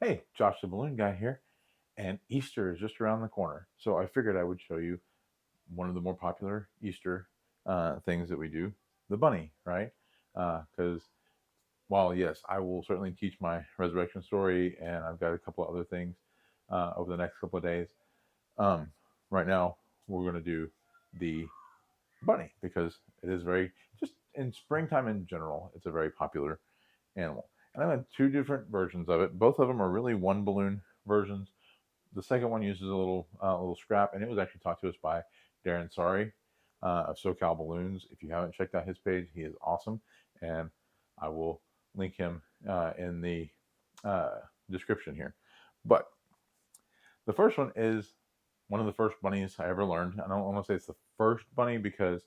Hey, Josh the Balloon Guy here, and Easter is just around the corner. So I figured I would show you one of the more popular Easter things that we do, the bunny, right? Because while, yes, I will certainly teach my resurrection story, and I've got a couple of other things over the next couple of days, um, right now we're going to do the bunny because it is very, just in springtime in general, it's a very popular animal. And I have two different versions of it. Both of them are really one balloon versions. The second one uses a little scrap, and it was actually taught to us by Darren Saari of SoCal Balloons. If you haven't checked out his page, he is awesome, and I will link him in the description here. But the first one is one of the first bunnies I ever learned. I don't want to say it's the first bunny because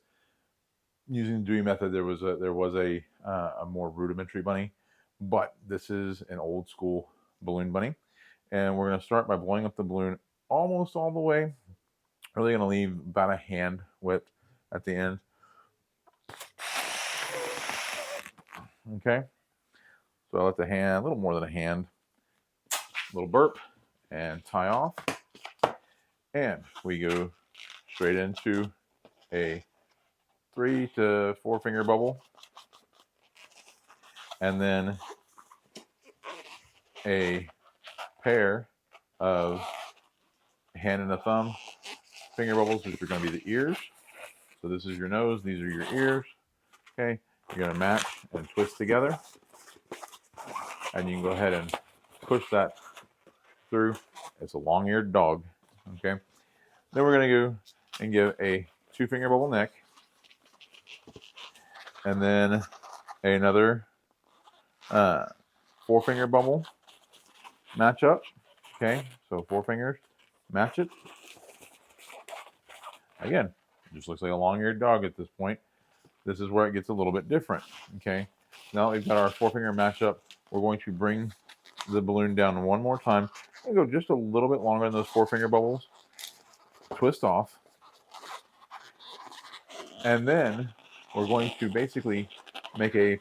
using the Dewey method, there was a more rudimentary bunny, but this is an old school balloon bunny, and we're going to start by blowing up the balloon almost all the way. Really going to leave about a hand width at the end. Okay, so I let the hand, a little more than a hand, little burp, and tie off, and we go straight into a 3 to 4 finger bubble, and then a pair of hand and a thumb finger bubbles, which are going to be the ears. So this is your nose, these are your ears. Okay, you're going to match and twist together, and you can go ahead and push that through. It's a long-eared dog. Okay, then we're going to go and give a 2 finger bubble neck, and then another 4 finger bubble match up. Okay, so 4 fingers, match it. Again, it just looks like a long-eared dog at this point. This is where it gets a little bit different. Okay, now that we've got our 4 finger matchup, we're going to bring the balloon down one more time and go just a little bit longer than those 4 finger bubbles. Twist off, and then we're going to basically make a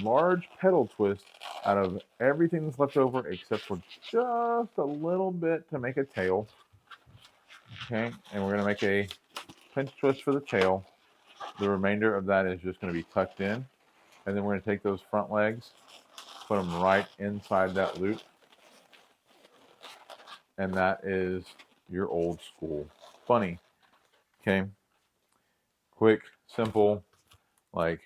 large pedal twist out of everything that's left over except for just a little bit to make a tail. Okay, and we're going to make a pinch twist for the tail. The remainder of that is just going to be tucked in, and then we're going to take those front legs, put them right inside that loop, and that is your old school bunny. Okay, quick, simple. Like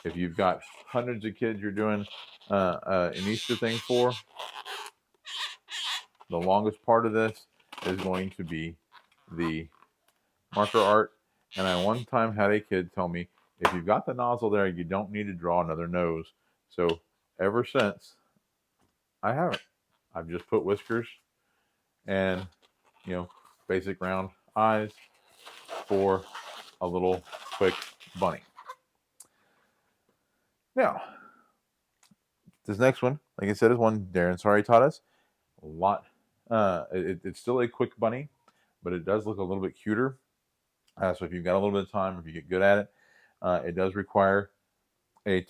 if you've got hundreds of kids you're doing an Easter thing for, the longest part of this is going to be the marker art. And I one time had a kid tell me, if you've got the nozzle there, you don't need to draw another nose. So ever since, I haven't. I've just put whiskers and, basic round eyes for a little quick bunny. Now, this next one, like I said, is one Darren Saari taught us. A lot. It's still a quick bunny, but it does look a little bit cuter. So if you've got a little bit of time, if you get good at it, it does require a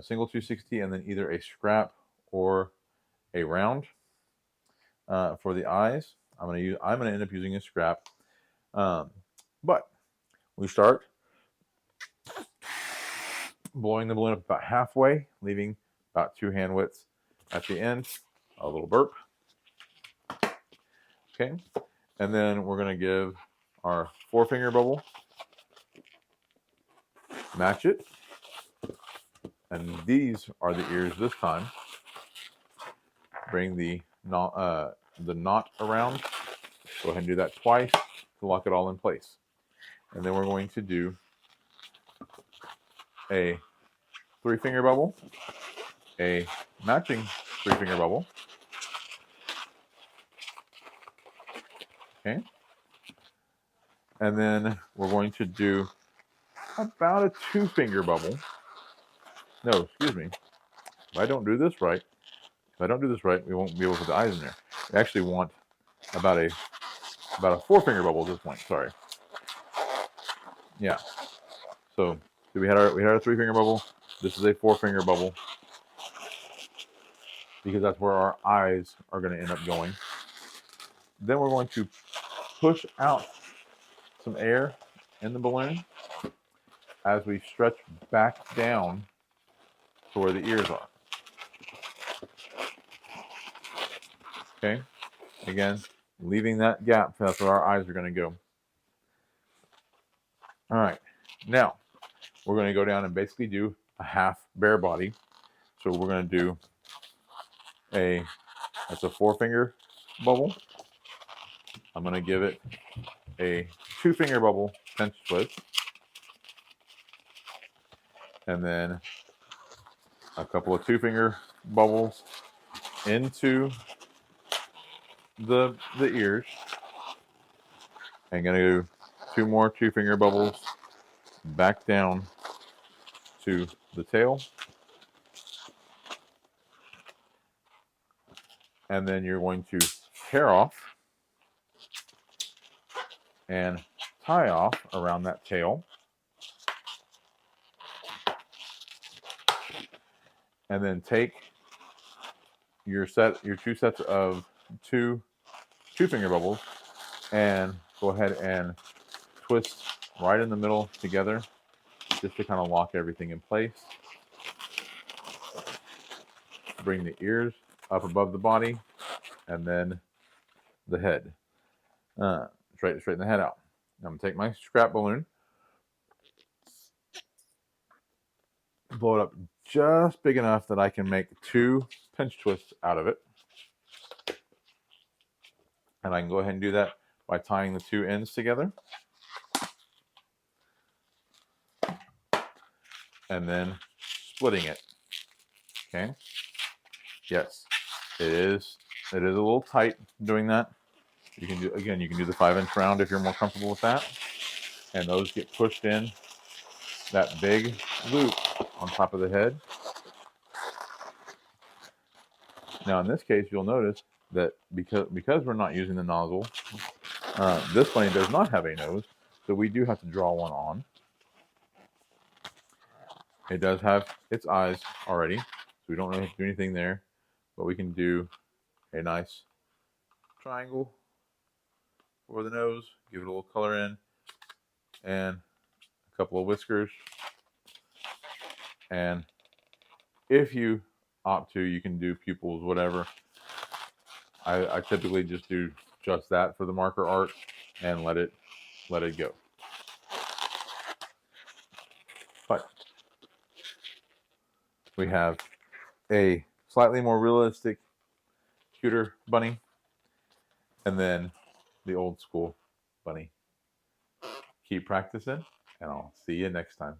single 260 and then either a scrap or a round for the eyes. I'm gonna end up using a scrap, but we start blowing the balloon up about halfway, leaving about 2 hand widths at the end. A little burp. Okay, and then we're gonna give our 4 finger bubble, match it, and these are the ears this time. Bring the knot around. Go ahead and do that twice to lock it all in place. And then we're going to do a 3 finger bubble, a matching 3 finger bubble. Okay. And then we're going to do about a 2 finger bubble. No, excuse me. If I don't do this right, we won't be able to put the eyes in there. We actually want about a 4 finger bubble at this point. Sorry. Yeah. So we had our 3 finger bubble. This is a 4 finger bubble. because that's where our eyes are going to end up going. Then we're going to push out some air in the balloon as we stretch back down to where the ears are. Okay, again, leaving that gap, that's where our eyes are going to go. All right, now we're going to go down and basically do a half bear body. So we're going to do that's a 4-finger bubble. I'm going to give it a 2-finger bubble pinch twist, and then a couple of 2-finger bubbles into the ears. I'm going to do 2 more 2-finger bubbles back down to the tail. And then you're going to tear off and tie off around that tail. And then take your 2 sets of 2-finger bubbles and go ahead and twist right in the middle together, just to kind of lock everything in place. Bring the ears up above the body, and then the head. Straighten the head out. I'm going to take my scrap balloon, blow it up just big enough that I can make 2 pinch twists out of it. And I can go ahead and do that by tying the 2 ends together. And then splitting it. Okay. Yes, it is a little tight doing that. You can do the 5-inch round if you're more comfortable with that. And those get pushed in that big loop on top of the head. Now in this case, you'll notice that because we're not using the nozzle, this bunny does not have a nose, so we do have to draw one on. It does have its eyes already, so we don't really have to do anything there, but we can do a nice triangle for the nose, give it a little color in, and a couple of whiskers. And if you opt to, you can do pupils, whatever. I typically just do just that for the marker art and let it go. But we have a slightly more realistic, cuter bunny, and then the old school bunny. Keep practicing, and I'll see you next time.